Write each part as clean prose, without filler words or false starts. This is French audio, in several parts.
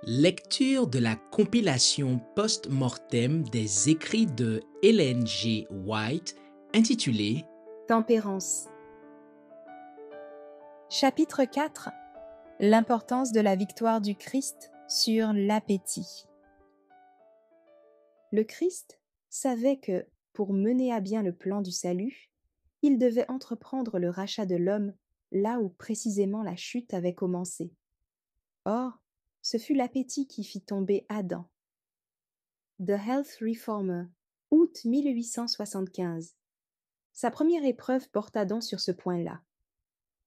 Lecture de la compilation post-mortem des écrits de Ellen G. White intitulée Tempérance. Chapitre 4. L'importance de la victoire du Christ sur l'appétit. Le Christ savait que, pour mener à bien le plan du salut, il devait entreprendre le rachat de l'homme là où précisément la chute avait commencé. Or, ce fut l'appétit qui fit tomber Adam. The Health Reformer, août 1875. Sa première épreuve porta donc sur ce point-là.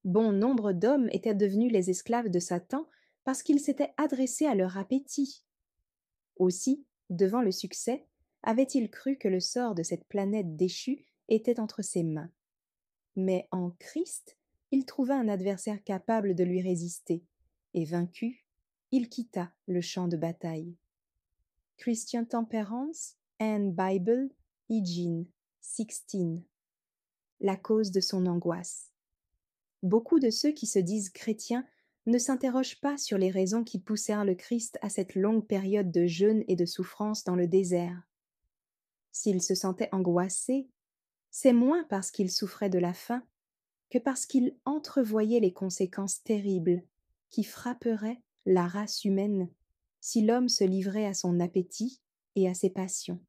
Bon nombre d'hommes étaient devenus les esclaves de Satan parce qu'ils s'étaient adressés à leur appétit. Aussi, devant le succès, avait-il cru que le sort de cette planète déchue était entre ses mains. Mais en Christ, il trouva un adversaire capable de lui résister, et vaincu, il quitta le champ de bataille. Christian Temperance and Bible, Hygiene, 16. La cause de son angoisse. Beaucoup de ceux qui se disent chrétiens ne s'interrogent pas sur les raisons qui poussèrent le Christ à cette longue période de jeûne et de souffrance dans le désert. S'il se sentait angoissé, c'est moins parce qu'il souffrait de la faim que parce qu'il entrevoyait les conséquences terribles qui frapperaient la race humaine si l'homme se livrait à son appétit et à ses passions.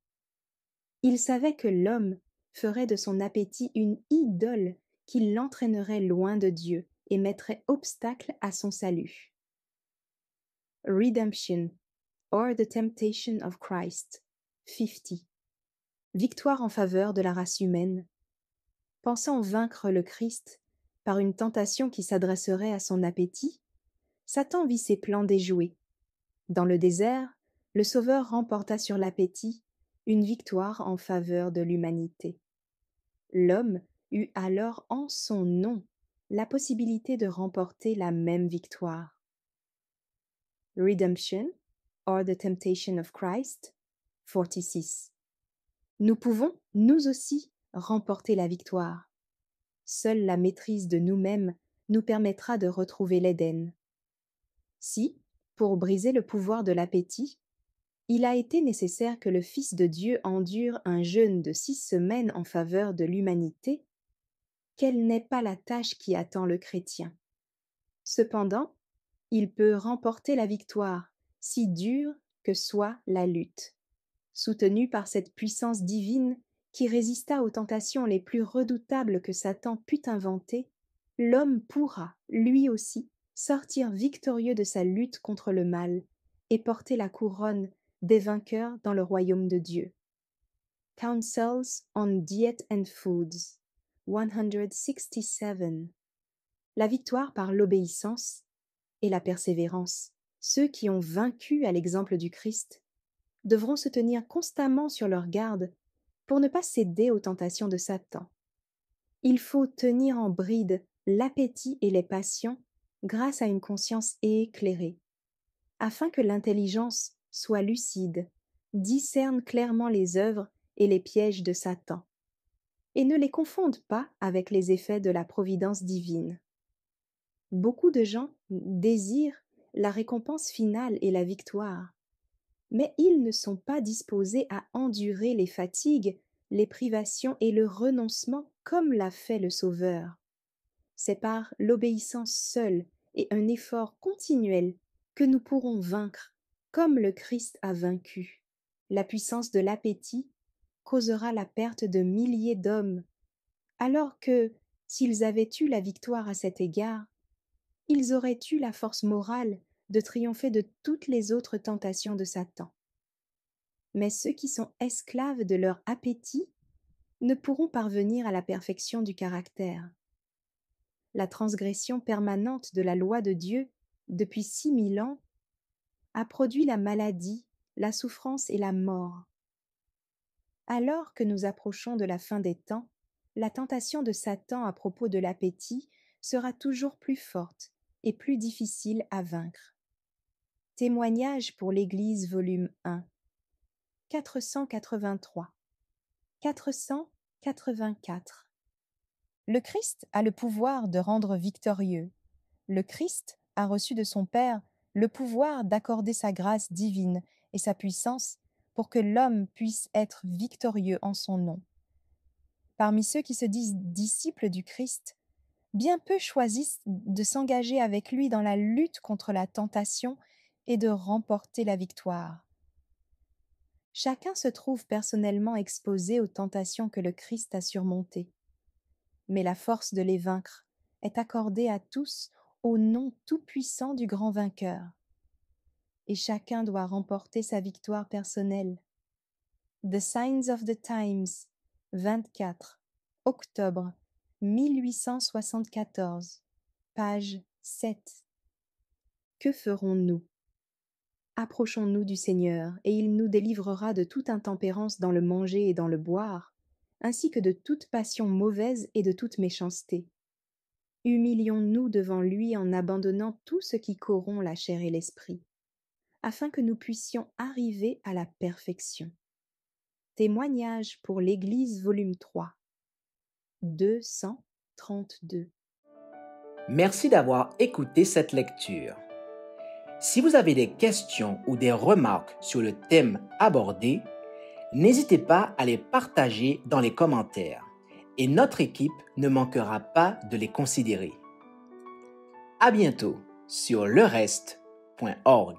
Il savait que l'homme ferait de son appétit une idole qui l'entraînerait loin de Dieu et mettrait obstacle à son salut. Redemption, or the Temptation of Christ, 50. Victoire en faveur de la race humaine. Pensant vaincre le Christ par une tentation qui s'adresserait à son appétit, Satan vit ses plans déjoués. Dans le désert, le Sauveur remporta sur l'appétit une victoire en faveur de l'humanité. L'homme eut alors en son nom la possibilité de remporter la même victoire. Redemption, or the Temptation of Christ, 46. Nous pouvons, nous aussi, remporter la victoire. Seule la maîtrise de nous-mêmes nous permettra de retrouver l'Éden. Si, pour briser le pouvoir de l'appétit, il a été nécessaire que le Fils de Dieu endure un jeûne de 6 semaines en faveur de l'humanité, quelle n'est pas la tâche qui attend le chrétien. Cependant, il peut remporter la victoire, si dure que soit la lutte. Soutenu par cette puissance divine qui résista aux tentations les plus redoutables que Satan put inventer, l'homme pourra, lui aussi, sortir victorieux de sa lutte contre le mal et porter la couronne des vainqueurs dans le royaume de Dieu. Counsels on Diet and Foods, 167. La victoire par l'obéissance et la persévérance. Ceux qui ont vaincu à l'exemple du Christ devront se tenir constamment sur leur garde pour ne pas céder aux tentations de Satan. Il faut tenir en bride l'appétit et les passions grâce à une conscience éclairée, afin que l'intelligence soit lucide, discerne clairement les œuvres et les pièges de Satan, et ne les confonde pas avec les effets de la providence divine. Beaucoup de gens désirent la récompense finale et la victoire, mais ils ne sont pas disposés à endurer les fatigues, les privations et le renoncement comme l'a fait le Sauveur. C'est par l'obéissance seule et un effort continuel que nous pourrons vaincre, comme le Christ a vaincu. La puissance de l'appétit causera la perte de milliers d'hommes, alors que, s'ils avaient eu la victoire à cet égard, ils auraient eu la force morale de triompher de toutes les autres tentations de Satan. Mais ceux qui sont esclaves de leur appétit ne pourront parvenir à la perfection du caractère. La transgression permanente de la loi de Dieu depuis 6000 ans a produit la maladie, la souffrance et la mort. Alors que nous approchons de la fin des temps, la tentation de Satan à propos de l'appétit sera toujours plus forte et plus difficile à vaincre. Témoignage pour l'Église, volume 1, 483. 484. Le Christ a le pouvoir de rendre victorieux. Le Christ a reçu de son Père le pouvoir d'accorder sa grâce divine et sa puissance pour que l'homme puisse être victorieux en son nom. Parmi ceux qui se disent disciples du Christ, bien peu choisissent de s'engager avec lui dans la lutte contre la tentation et de remporter la victoire. Chacun se trouve personnellement exposé aux tentations que le Christ a surmontées, mais la force de les vaincre est accordée à tous au nom tout-puissant du grand vainqueur. Et chacun doit remporter sa victoire personnelle. The Signs of the Times, 24 octobre 1874, page 7. Que ferons-nous? Approchons-nous du Seigneur, et il nous délivrera de toute intempérance dans le manger et dans le boire, ainsi que de toute passion mauvaise et de toute méchanceté. Humilions-nous devant lui en abandonnant tout ce qui corrompt la chair et l'esprit, afin que nous puissions arriver à la perfection. Témoignage pour l'Église, volume 3, 232. Merci d'avoir écouté cette lecture. Si vous avez des questions ou des remarques sur le thème abordé, n'hésitez pas à les partager dans les commentaires et notre équipe ne manquera pas de les considérer. À bientôt sur lereste.org.